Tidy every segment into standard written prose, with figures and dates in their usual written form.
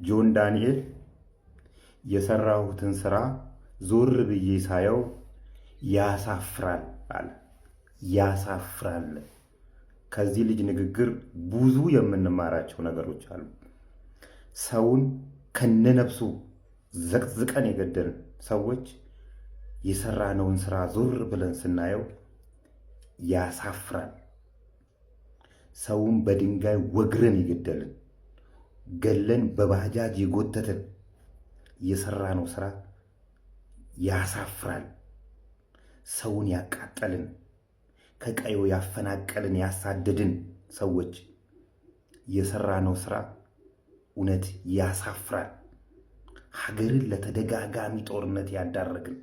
ጆን ዳንኤል የሰራሁትን ስራ ዞር ብዬ ሳየው ያሳፍራል አለ። ያሳፍራል። ከዚህ ልጅ ንግግር ብዙ የምንማራቸው ነገሮች አሉ። ሰውን ከነነፍሱ ዘቅዝቀን የገደልን ሰዎች የሰራነውን ስራ ዞር ብለን ስናየው ያሳፍራል። ሰውን በድንጋይ ወግረን የገደልን ገለን በባጃጅ የጎተትን የሰራነው ስራ ያሳፍራል። ሰውን ያቃጠልን ከቀዩ ያፈናቀልን ያሳደድን ሰዎች የሰራነው ስራ እውነት ያሳፍራል። ሀገርን ለተደጋጋሚ ጦርነት ያዳረግን፣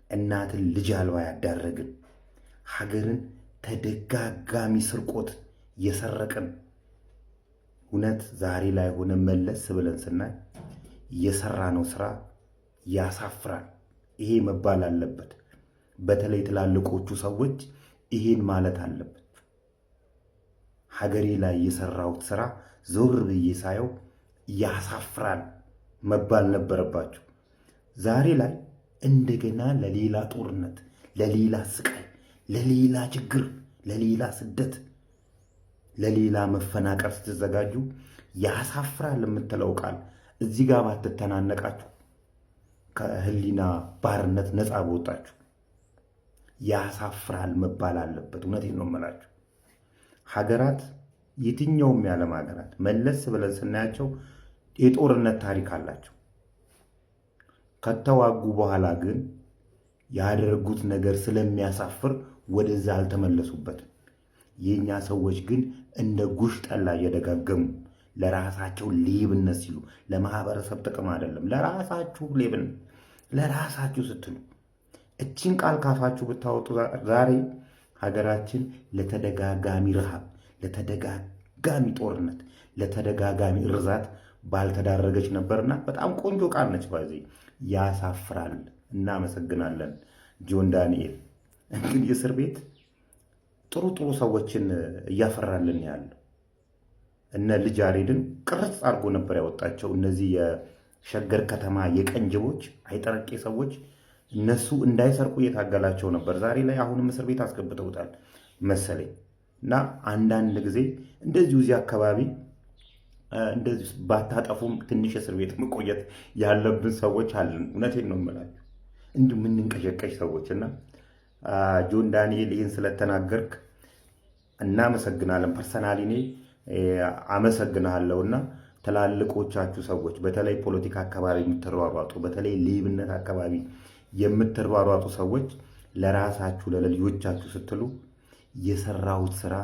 እናትን ልጅ አልባ ያዳረግን፣ ሀገርን ተደጋጋሚ ስርቆት የሰረቅን እውነት ዛሬ ላይ ሆነ መለስ ብለን ስናይ የሰራነው ስራ ያሳፍራል። ይሄ መባል አለበት። በተለይ ትላልቆቹ ሰዎች ይሄን ማለት አለበት። ሀገሬ ላይ የሰራሁት ስራ ዞር ብዬ ሳየው ያሳፍራል መባል ነበረባቸው። ዛሬ ላይ እንደገና ለሌላ ጦርነት፣ ለሌላ ስቃይ፣ ለሌላ ችግር፣ ለሌላ ስደት፣ ለሌላ መፈናቀል ስትዘጋጁ ያሳፍራል የምትለው ቃል እዚህ ጋር ባትተናነቃችሁ ከህሊና ባርነት ነፃ በወጣችሁ። ያሳፍራል መባል አለበት። እውነቴን ነው የምላችሁ። ሀገራት፣ የትኛውም የዓለም ሀገራት መለስ ብለን ስናያቸው የጦርነት ታሪክ አላቸው። ከተዋጉ በኋላ ግን ያደረጉት ነገር ስለሚያሳፍር ወደዛ አልተመለሱበትም። የኛ ሰዎች ግን እንደ ጉሽ ጠላ እየደጋገሙ ለራሳቸው ሌብነት ሲሉ፣ ለማህበረሰብ ጥቅም አይደለም፣ ለራሳችሁ ሌብነት፣ ለራሳችሁ ስትሉ እቺን ቃል ካፋችሁ ብታወጡ ዛሬ ሀገራችን ለተደጋጋሚ ረሃብ፣ ለተደጋጋሚ ጦርነት፣ ለተደጋጋሚ እርዛት ባልተዳረገች ነበርና በጣም ቆንጆ ቃል ነች። ባይዘይ ያሳፍራል። እናመሰግናለን ጆን ዳንኤል። እንግዲህ እስር ቤት ጥሩ ጥሩ ሰዎችን እያፈራልን ያለው እነ ልጅ ያሬድን ቅርጽ አድርጎ ነበር ያወጣቸው። እነዚህ የሸገር ከተማ የቀንጅቦች አይጠረቄ ሰዎች እነሱ እንዳይሰርቁ እየታገላቸው ነበር። ዛሬ ላይ አሁንም እስር ቤት አስገብተውታል መሰለኝ። እና አንዳንድ ጊዜ እንደዚሁ እዚህ አካባቢ እንደዚህ ባታጠፉም ትንሽ እስር ቤት መቆየት ያለብን ሰዎች አለን። እውነቴን ነው የምላችሁ፣ እንዲሁ የምንንቀሸቀሽ ሰዎች። እና ጆን ዳንኤል ይህን ስለተናገርክ እናመሰግናለን። ፐርሰናሊ እኔ አመሰግናለሁና ትላልቆቻችሁ ሰዎች፣ በተለይ ፖለቲካ አካባቢ የምትሯሯጡ፣ በተለይ ሌብነት አካባቢ የምትሯሯጡ ሰዎች ለራሳችሁ ለልጆቻችሁ ስትሉ የሰራሁት ስራ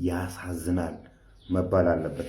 ያሳዝናል መባል አለበት።